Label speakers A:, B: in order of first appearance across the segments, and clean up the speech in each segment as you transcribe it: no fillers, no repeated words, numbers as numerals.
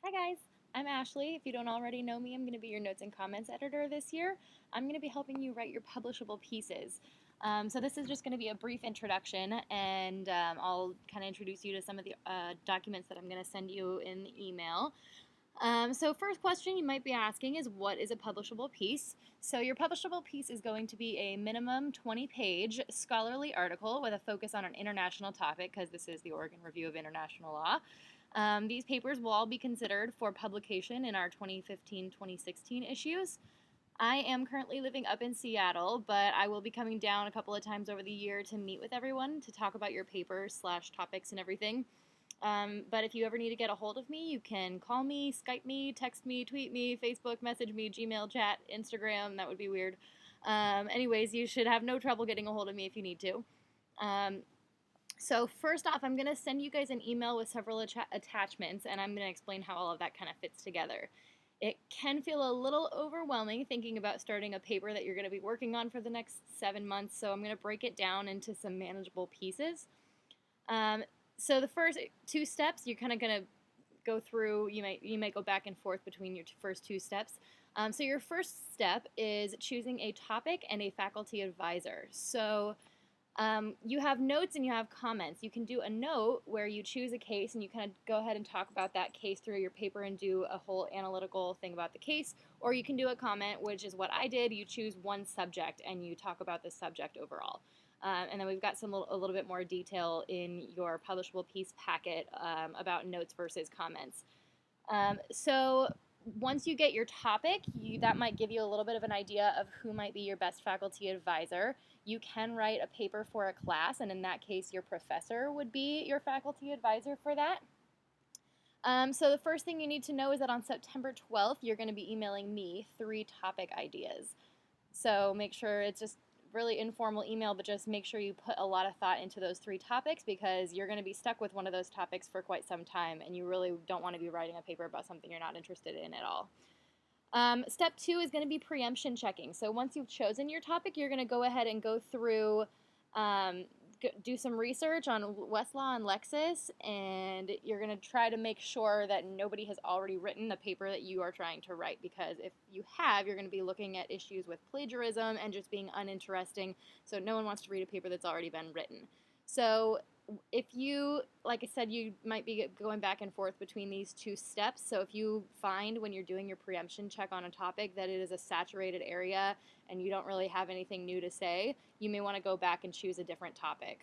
A: Hi guys, I'm Ashley. If you don't already know me, I'm going to be your notes and comments editor this year. I'm going to be helping you write your publishable pieces. So this is just going to be a brief introduction, and I'll kind of introduce you to some of the documents that I'm going to send you in the email. So first question you might be asking is, what is a publishable piece? So your publishable piece is going to be a minimum 20-page scholarly article with a focus on an international topic, because this is the Oregon Review of International Law. These papers will all be considered for publication in our 2015-2016 issues. I am currently living up in Seattle, but I will be coming down a couple of times over the year to meet with everyone to talk about your papers / topics and everything. But if you ever need to get a hold of me, you can call me, Skype me, text me, tweet me, Facebook message me, Gmail chat, Instagram. That would be weird. Anyways, you should have no trouble getting a hold of me if you need to. So first off, I'm going to send you guys an email with several attachments, and I'm going to explain how all of that kind of fits together. It can feel a little overwhelming thinking about starting a paper that you're going to be working on for the next 7 months, so I'm going to break it down into some manageable pieces. So the first 2 steps, you're kind of going to go through, you might go back and forth between your first 2 steps. So your first step is choosing a topic and a faculty advisor. So you have notes and you have comments. You can do a note where you choose a case and you kind of go ahead and talk about that case through your paper and do a whole analytical thing about the case, or you can do a comment, which is what I did. You choose one subject and you talk about the subject overall. And then we've got a little bit more detail in your publishable piece packet about notes versus comments. So once you get your topic, that might give you a little bit of an idea of who might be your best faculty advisor. You can write a paper for a class, and in that case, your professor would be your faculty advisor for that. So the first thing you need to know is that on September 12th, you're going to be emailing me 3 topic ideas. So make sure it's just really informal email, but just make sure you put a lot of thought into those 3 topics, because you're going to be stuck with one of those topics for quite some time, and you really don't want to be writing a paper about something you're not interested in at all. Step 2 is going to be preemption checking. So once you've chosen your topic, you're going to go ahead and go through, do some research on Westlaw and Lexis, and you're going to try to make sure that nobody has already written the paper that you are trying to write, because if you have, you're going to be looking at issues with plagiarism and just being uninteresting, so no one wants to read a paper that's already been written. So if you, like I said, you might be going back and forth between these 2 steps. So if you find when you're doing your preemption check on a topic that it is a saturated area and you don't really have anything new to say, you may want to go back and choose a different topic.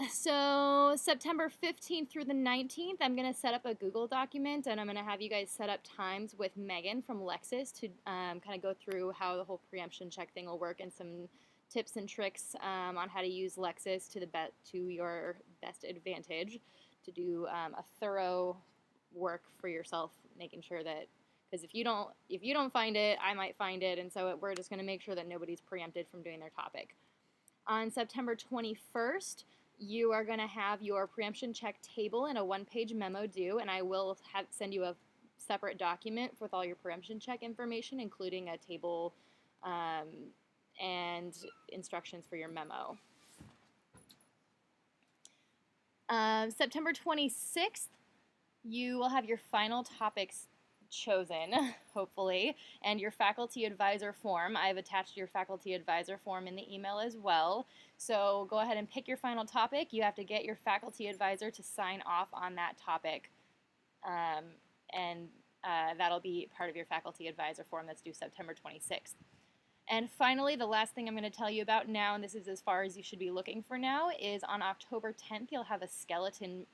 A: So September 15th through the 19th, I'm going to set up a Google document, and I'm going to have you guys set up times with Megan from Lexis to kind of go through how the whole preemption check thing will work, and some tips and tricks on how to use Lexis to your best advantage to do a thorough work for yourself, making sure that, because if you don't find it, I might find it, and so we're just going to make sure that nobody's preempted from doing their topic. On September 21st, you are going to have your preemption check table and a 1-page memo due, and I will send you a separate document with all your preemption check information, including a table and instructions for your memo. September 26th, you will have your final topics chosen, hopefully, and your faculty advisor form. I've attached your faculty advisor form in the email as well. So go ahead and pick your final topic. You have to get your faculty advisor to sign off on that topic, and that'll be part of your faculty advisor form that's due September 26th. And finally, the last thing I'm going to tell you about now, and this is as far as you should be looking for now, is on October 10th, you'll have a skeleton.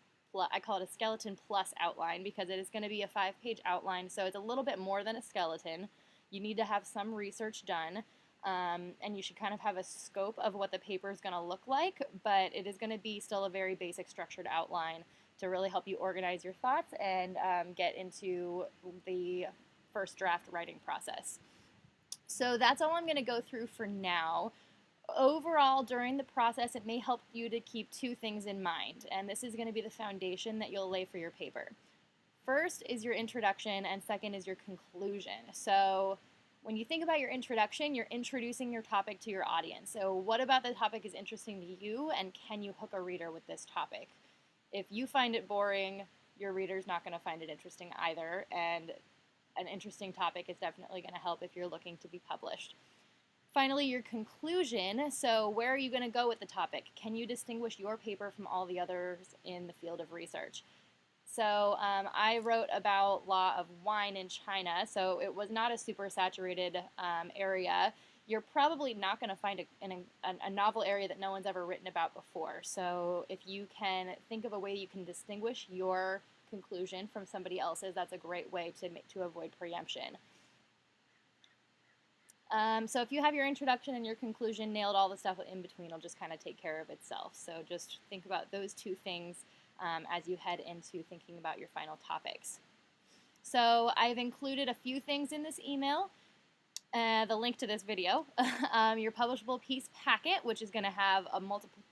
A: I call it a skeleton plus outline, because it is going to be a 5-page outline, so it's a little bit more than a skeleton. You need to have some research done, and you should kind of have a scope of what the paper is going to look like, but it is going to be still a very basic structured outline to really help you organize your thoughts and get into the first draft writing process. So that's all I'm going to go through for now. Overall, during the process, it may help you to keep 2 things in mind, and this is going to be the foundation that you'll lay for your paper. First is your introduction, and second is your conclusion. So When you think about your introduction, you're introducing your topic to your audience. So what about the topic is interesting to you, and can you hook a reader with this topic? If you find it boring, your reader's not going to find it interesting either, and an interesting topic is definitely going to help if you're looking to be published. Finally, your conclusion. So where are you going to go with the topic? Can you distinguish your paper from all the others in the field of research? So I wrote about law of wine in China, so it was not a super saturated area. You're probably not going to find a novel area that no one's ever written about before. So if you can think of a way you can distinguish your conclusion from somebody else's, that's a great way to avoid preemption. So if you have your introduction and your conclusion nailed, all the stuff in between will just kind of take care of itself. So just think about those two things as you head into thinking about your final topics. So I've included a few things in this email. The link to this video, your publishable piece packet, which is going to have a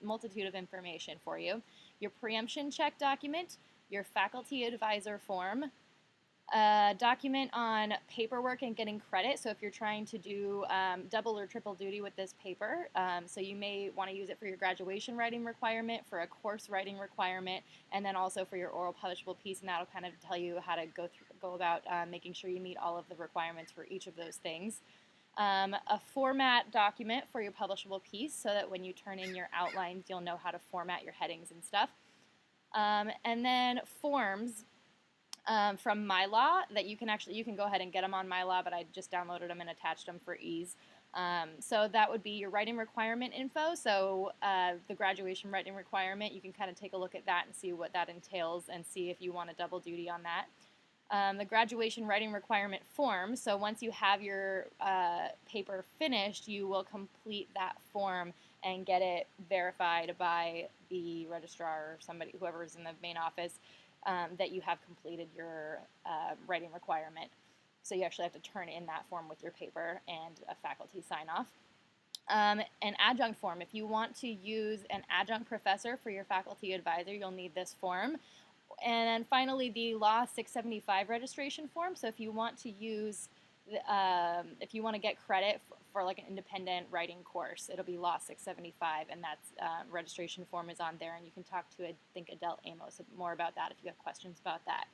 A: multitude of information for you, your preemption check document, your faculty advisor form, a document on paperwork and getting credit. So if you're trying to do double or triple duty with this paper, so you may want to use it for your graduation writing requirement, for a course writing requirement, and then also for your oral publishable piece, and that'll kind of tell you how to go about making sure you meet all of the requirements for each of those things. A format document for your publishable piece, so that when you turn in your outlines, you'll know how to format your headings and stuff. And then forms from MyLaw that you can go ahead and get them on MyLaw, but I just downloaded them and attached them for ease. So that would be your writing requirement info. So the graduation writing requirement, you can kind of take a look at that and see what that entails and see if you want to double duty on that. The graduation writing requirement form, so once you have your paper finished, you will complete that form and get it verified by the registrar or somebody, whoever's in the main office, that you have completed your writing requirement. So you actually have to turn in that form with your paper and a faculty sign-off. An adjunct form. If you want to use an adjunct professor for your faculty advisor, you'll need this form. And then finally, the Law 675 registration form. So if you want to use, if you want to get credit for like an independent writing course, it'll be Law 675, and that's registration form is on there, and you can talk to, I think, Adele Amos more about that if you have questions about that.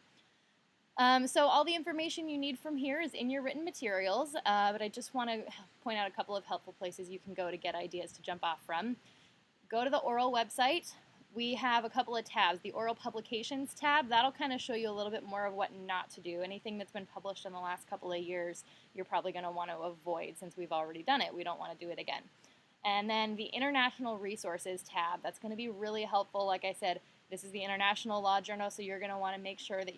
A: So all the information you need from here is in your written materials, but I just want to point out a couple of helpful places you can go to get ideas to jump off from. Go to the ORIL website. We have a couple of tabs. The ORIL Publications tab, that'll kind of show you a little bit more of what not to do. Anything that's been published in the last couple of years, you're probably going to want to avoid since we've already done it. We don't want to do it again. And then the International Resources tab, that's going to be really helpful. Like I said, this is the International Law Journal, so you're going to want to make sure that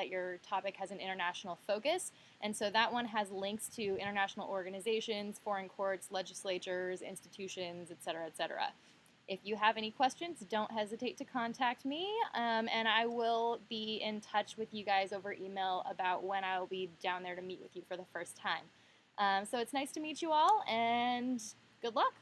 A: your topic has an international focus. And so that one has links to international organizations, foreign courts, legislatures, institutions, etc., etc. If you have any questions, don't hesitate to contact me, and I will be in touch with you guys over email about when I will be down there to meet with you for the first time. So it's nice to meet you all, and good luck.